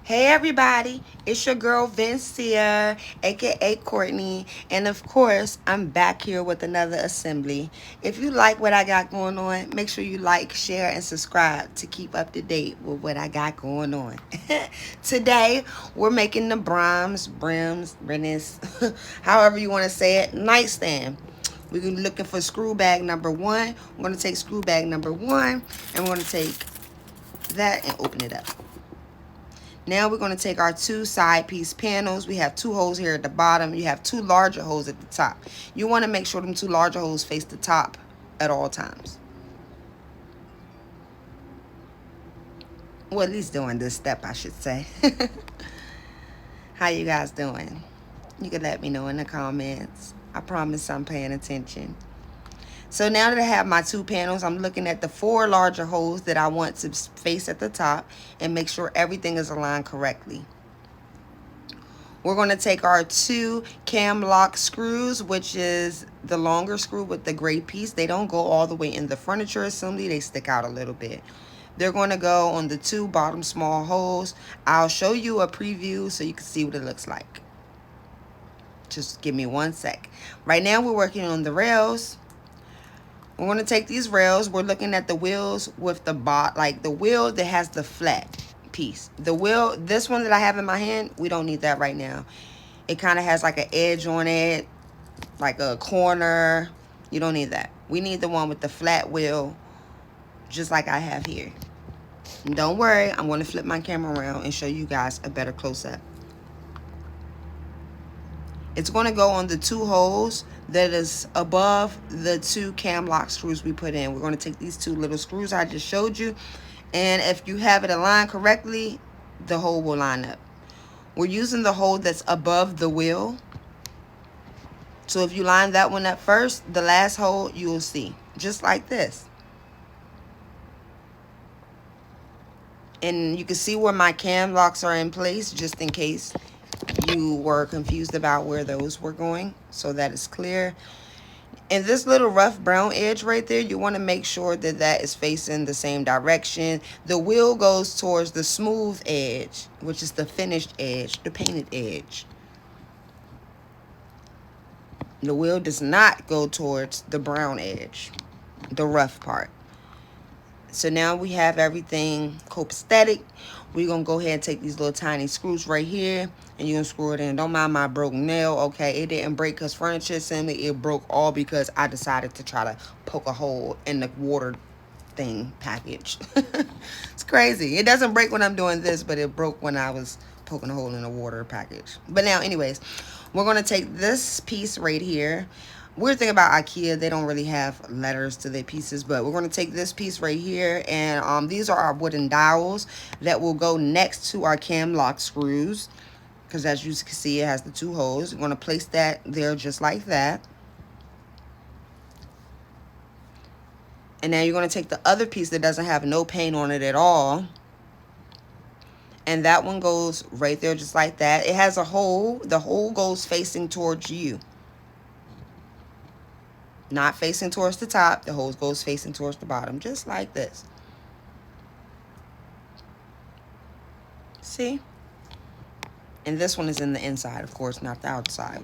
Hey everybody, it's your girl Vincere, aka Courtney, and of course I'm back here with another assembly. If you like what I got going on, make sure you like, share, and subscribe to keep up to date with what I got going on. Today we're making the BRIMNES, however you want to say it, nightstand. We're looking for screw bag number 1. We're going to take screw bag number 1 and we're going to take that and open it up. Now we're going to take our two side piece panels. We have two holes here at the bottom. You have two larger holes at the top. You want to make sure them two larger holes face the top at all times. Well, at least during this step, I should say. How you guys doing? You can let me know in the comments. I promise I'm paying attention. So now that I have my two panels, I'm looking at the 4 larger holes that I want to face at the top and make sure everything is aligned correctly. We're going to take our 2 cam lock screws, which is the longer screw with the gray piece. They don't go all the way in the furniture assembly. They stick out a little bit. They're going to go on the 2 bottom small holes. I'll show you a preview so you can see what it looks like. Just give me 1 sec. Right now we're working on the rails. We're going to take these rails. We're looking at the wheels with the the wheel that has the flat piece. The wheel, this one that I have in my hand, we don't need that right now. It kind of has like an edge on it, like a corner. You don't need that. We need the one with the flat wheel, just like I have here. And don't worry, I'm going to flip my camera around and show you guys a better close-up. It's going to go on the 2 holes that is above the 2 cam lock screws we put in. We're going to take these 2 little screws I just showed you, and if you have it aligned correctly, the hole will line up. We're using the hole that's above the wheel. So if you line that one up first, the last hole you'll see, just like this. And you can see where my cam locks are in place, just in case you were confused about where those were going, so that is clear. And this little rough brown edge right there, you want to make sure that that is facing the same direction. The wheel goes towards the smooth edge, which is the finished edge, the painted edge. The wheel does not go towards the brown edge, the rough part. So now we have everything copacetic. We're going to go ahead and take these little tiny screws right here, and you're going to screw it in. Don't mind my broken nail, okay? It didn't break because furniture assembly. It broke all because I decided to try to poke a hole in the water thing package. It's crazy. It doesn't break when I'm doing this, but it broke when I was poking a hole in the water package. But now, anyways, we're going to take this piece right here. Weird thing about IKEA, they don't really have letters to their pieces, but we're going to take this piece right here, and these are our wooden dowels that will go next to our cam lock screws, because as you can see, it has the 2 holes. We're going to place that there just like that. And now you're going to take the other piece that doesn't have no paint on it at all, and that one goes right there just like that. It has a hole. The hole goes facing towards you. Not facing towards the top. The hole goes facing towards the bottom, just like this. See? And this one is in the inside, of course, not the outside.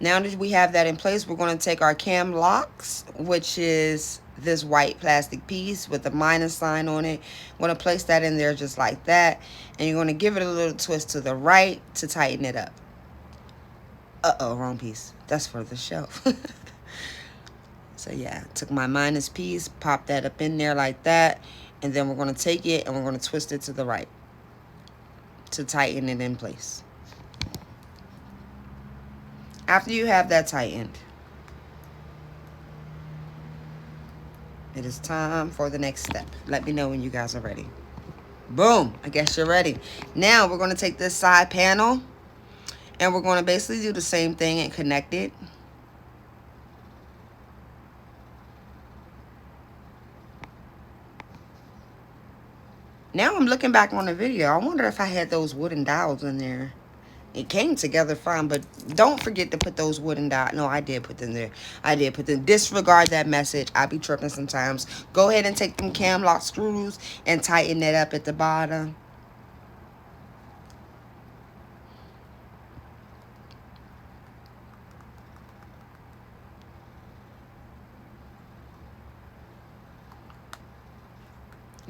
Now that we have that in place, we're going to take our cam locks, which is this white plastic piece with a minus sign on it. I'm going to place that in there just like that. And you're going to give it a little twist to the right to tighten it up. Uh-oh, wrong piece. That's for the shelf. So yeah, took my minus piece, popped that up in there like that, and then we're going to take it and we're going to twist it to the right to tighten it in place. After you have that tightened, it is time for the next step. Let me know when you guys are ready. Boom, I guess you're ready. Now we're going to take this side panel and we're going to basically do the same thing and connect it. Now I'm looking back on the video. I wonder if I had those wooden dowels in there. It came together fine, but don't forget to put those wooden dowels. No, I did put them there. I did put them. Disregard that message. I be tripping sometimes. Go ahead and take them cam lock screws and tighten that up at the bottom.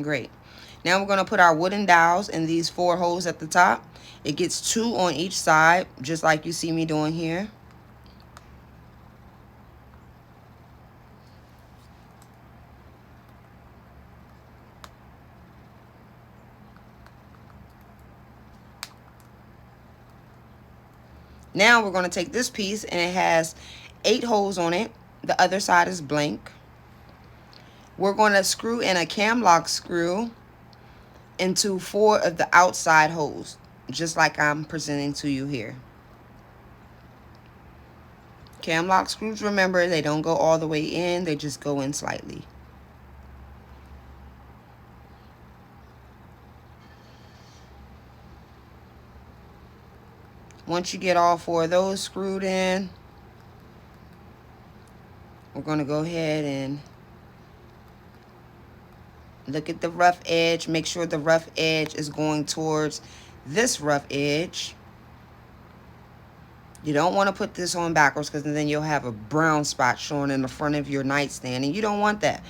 Great. Now we're going to put our wooden dowels in these 4 holes at the top. It gets 2 on each side, just like you see me doing here. Now we're going to take this piece, and it has 8 holes on it. The other side is blank. We're going to screw in a cam lock screw into 4 of the outside holes, just like I'm presenting to you here. Cam lock screws, remember, they don't go all the way in, they just go in slightly. Once you get all 4 of those screwed in, we're going to go ahead and look at the rough edge. Make sure the rough edge is going towards this rough edge. You don't want to put this on backwards, because then you'll have a brown spot showing in the front of your nightstand, and you don't want that.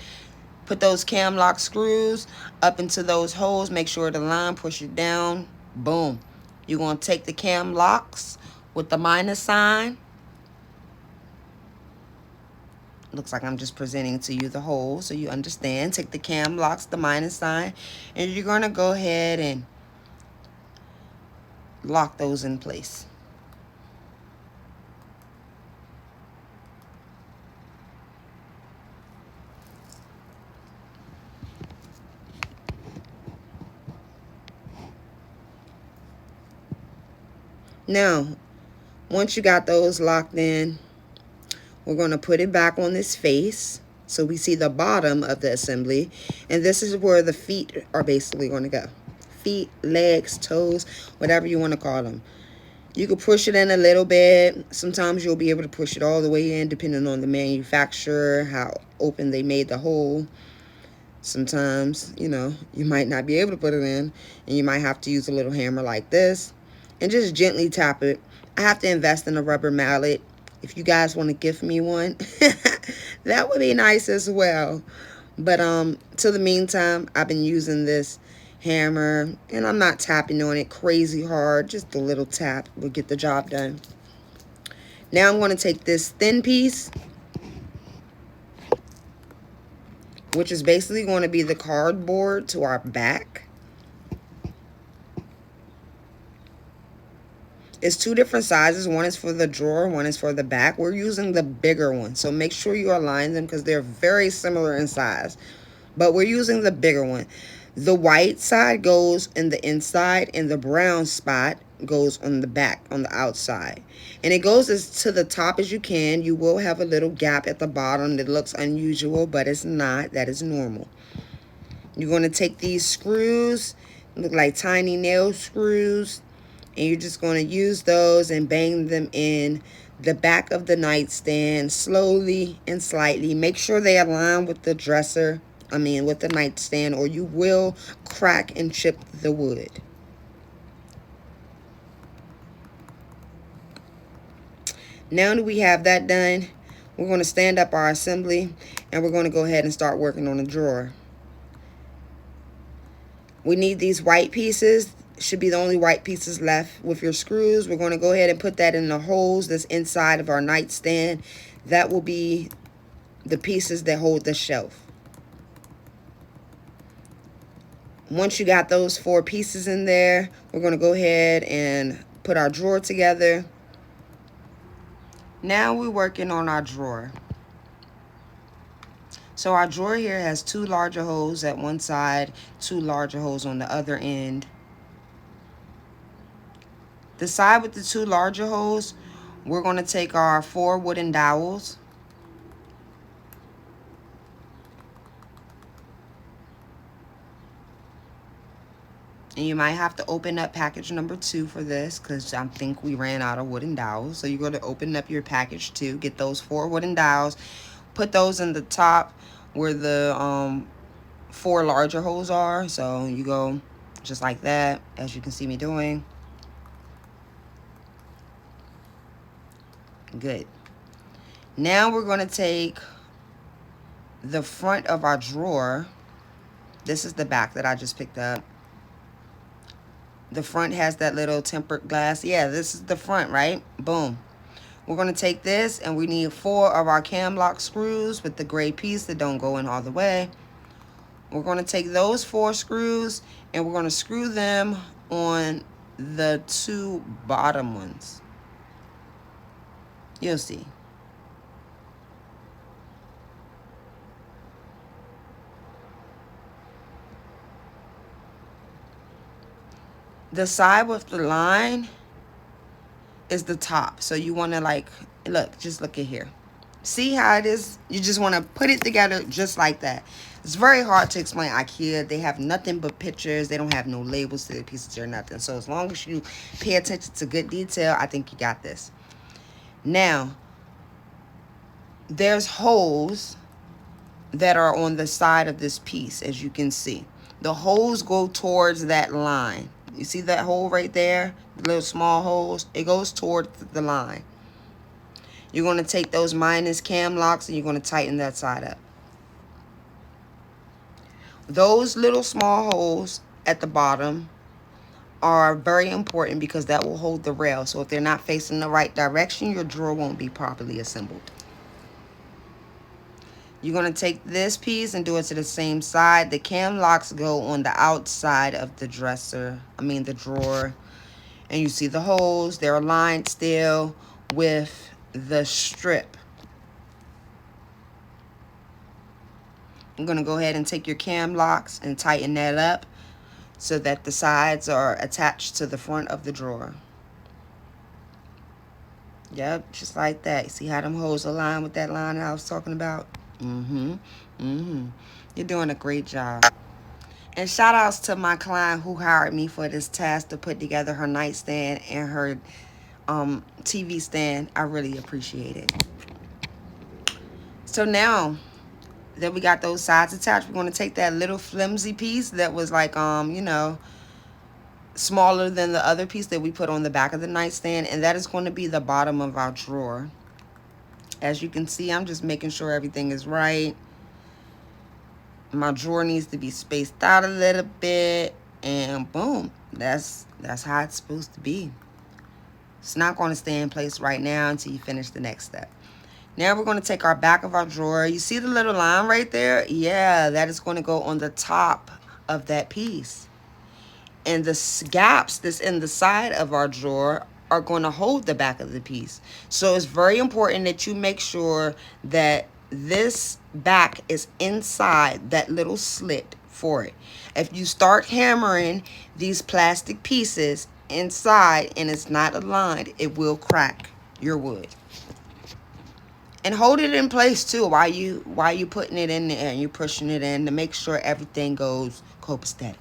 Put those cam lock screws up into those holes. Make sure the line, push it down. Boom. You're going to take the cam locks with the minus sign. Looks like I'm just presenting to you the hole so you understand. Take the cam locks, the minus sign, and you're going to go ahead and lock those in place. Now, once you got those locked in, we're going to put it back on this face so we see the bottom of the assembly. And this is where the feet are basically going to go. Feet, legs, toes, whatever you want to call them. You can push it in a little bit. Sometimes you'll be able to push it all the way in, depending on the manufacturer, how open they made the hole. Sometimes, you know, you might not be able to put it in, and you might have to use a little hammer like this and just gently tap it. I have to invest in a rubber mallet. If you guys want to gift me one, that would be nice as well. But till the meantime, I've been using this hammer, and I'm not tapping on it crazy hard. Just a little tap will get the job done. Now I'm going to take this thin piece, which is basically going to be the cardboard to our back. It's 2 different sizes. One is for the drawer, one is for the back. We're using the bigger one, so make sure you align them because they're very similar in size. But we're using the bigger one. The white side goes in the inside, and the brown spot goes on the back, on the outside. And it goes as to the top as you can. You will have a little gap at the bottom that looks unusual, but it's not. That is normal. You're going to take these screws, look like tiny nail screws, and you're just going to use those and bang them in the back of the nightstand slowly and slightly. Make sure they align with the dresser, with the nightstand, or you will crack and chip the wood. Now that we have that done, we're going to stand up our assembly, and we're going to go ahead and start working on the drawer. We need these white pieces. Should be the only white pieces left with your screws. We're going to go ahead and put that in the holes that's inside of our nightstand. That will be the pieces that hold the shelf. Once you got those 4 pieces in there, we're going to go ahead and put our drawer together. Now we're working on our drawer. So our drawer here has 2 larger holes at one side, 2 larger holes on the other end. The side with the 2 larger holes, we're going to take our 4 wooden dowels. And you might have to open up package number 2 for this, because I think we ran out of wooden dowels. So you're going to open up your package 2, get those 4 wooden dowels, put those in the top where the 4 larger holes are. So you go just like that, as you can see me doing. Good. Now we're going to take the front of our drawer This is the back that I just picked up. The front has that little tempered glass. Yeah, this is the front, right? Boom. We're going to take this, and we need 4 of our cam lock screws with the gray piece that don't go in all the way. We're going to take those 4 screws, and we're going to screw them on the 2 bottom ones. You'll see. The side with the line is the top. So you want to, like, look, just look at here. See how it is? You just want to put it together just like that. It's very hard to explain IKEA. They have nothing but pictures. They don't have no labels to the pieces or nothing. So as long as you pay attention to good detail, I think you got this. Now, there's holes that are on the side of this piece, as you can see. The holes go towards that line. You see that hole right there? The little small holes? It goes towards the line. You're going to take those minus cam locks and you're going to tighten that side up. Those little small holes at the bottom are very important because that will hold the rail. So if they're not facing the right direction, your drawer won't be properly assembled. You're going to take this piece and do it to the same side. The cam locks go on the outside of the the drawer. And you see the holes. They're aligned still with the strip. I'm going to go ahead and take your cam locks and tighten that up so that the sides are attached to the front of the drawer. Yep, just like that. See how them holes align with that line that I was talking about? You're doing a great job. And shout outs to my client who hired me for this task to put together her nightstand and her TV stand. I really appreciate it. So now that we got those sides attached, we're going to take that little flimsy piece that was like, smaller than the other piece that we put on the back of the nightstand, and that is going to be the bottom of our drawer. As you can see, I'm just making sure everything is right. My drawer needs to be spaced out a little bit, and boom, that's how it's supposed to be. It's not going to stay in place right now until you finish the next step. Now we're going to take our back of our drawer. You see the little line right there? Yeah, that is going to go on the top of that piece. And the gaps that's in the side of our drawer are going to hold the back of the piece. So it's very important that you make sure that this back is inside that little slit for it. If you start hammering these plastic pieces inside and it's not aligned, it will crack your wood. And hold it in place too while you putting it in there and you pushing it in to make sure everything goes copacetic.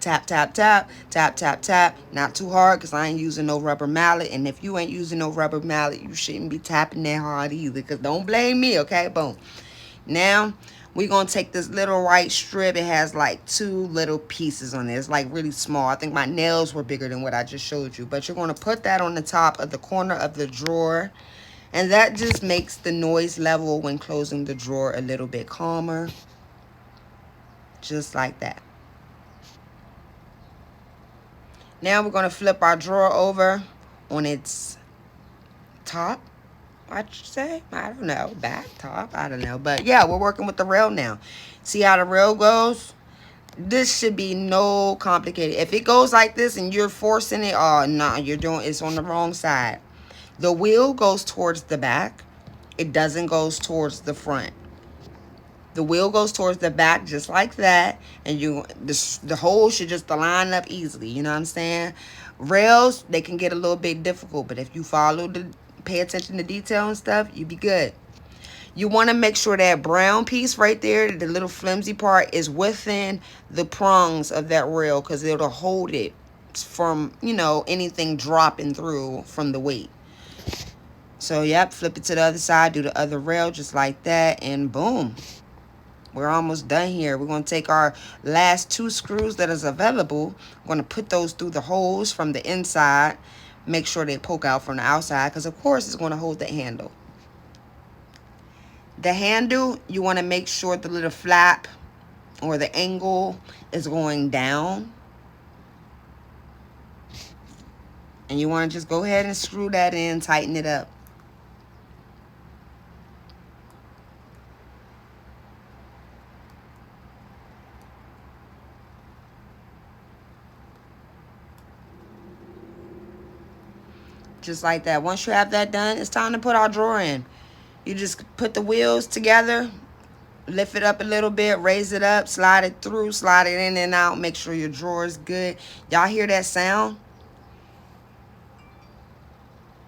Tap, tap, tap, tap, tap, tap. Not too hard because I ain't using no rubber mallet. And if you ain't using no rubber mallet, you shouldn't be tapping that hard either, because don't blame me, okay? Boom. Now, we're going to take this little white strip. It has like 2 little pieces on it. It's like really small. I think my nails were bigger than what I just showed you. But you're going to put that on the top of the corner of the drawer. And that just makes the noise level when closing the drawer a little bit calmer. Just like that. Now we're going to flip our drawer over on its top, I should say. I don't know. Back, top, I don't know. But yeah, we're working with the rail now. See how the rail goes? This should be no complicated. If it goes like this and you're forcing it, oh, no, you're doing it's on the wrong side. The wheel goes towards the back. It doesn't go towards the front. The wheel goes towards the back just like that, and the hole should just line up easily. You know what I'm saying? Rails, they can get a little bit difficult, but if you pay attention to detail and stuff, you be good. You want to make sure that brown piece right there, the little flimsy part, is within the prongs of that rail, because it'll hold it from, anything dropping through from the weight. So, yep, flip it to the other side, do the other rail just like that, and boom. We're almost done here. We're going to take our last 2 screws that is available. We're going to put those through the holes from the inside. Make sure they poke out from the outside, because, of course, it's going to hold the handle. The handle, you want to make sure the little flap or the angle is going down. And you want to just go ahead and screw that in, tighten it up. Just like that. Once you have that done, it's time to put our drawer in. You just put the wheels together, lift it up a little bit, raise it up, slide it through, slide it in and out. Make sure your drawer is good. Y'all hear that sound?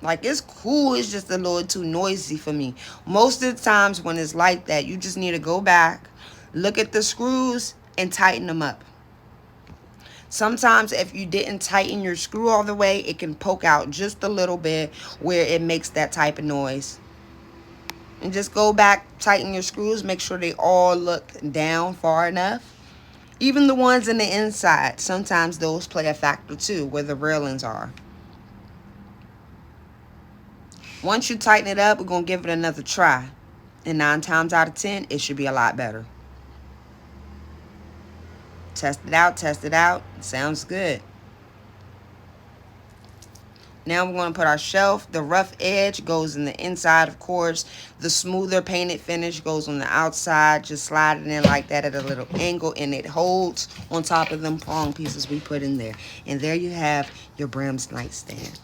Like, it's cool. It's just a little too noisy for me. Most of the times when it's like that, you just need to go back, look at the screws, and tighten them up. Sometimes if you didn't tighten your screw all the way, it can poke out just a little bit where it makes that type of noise. And just go back, tighten your screws, make sure they all look down far enough. Even the ones in the inside, sometimes those play a factor too, where the railings are. Once you tighten it up, we're going to give it another try. And 9 times out of 10, it should be a lot better. Test it out, test it out. Sounds good. Now we're going to put our shelf. The rough edge goes in the inside, of course. The smoother painted finish goes on the outside. Just slide it in like that at a little angle, and it holds on top of them prong pieces we put in there. And there you have your BRIMNES nightstand.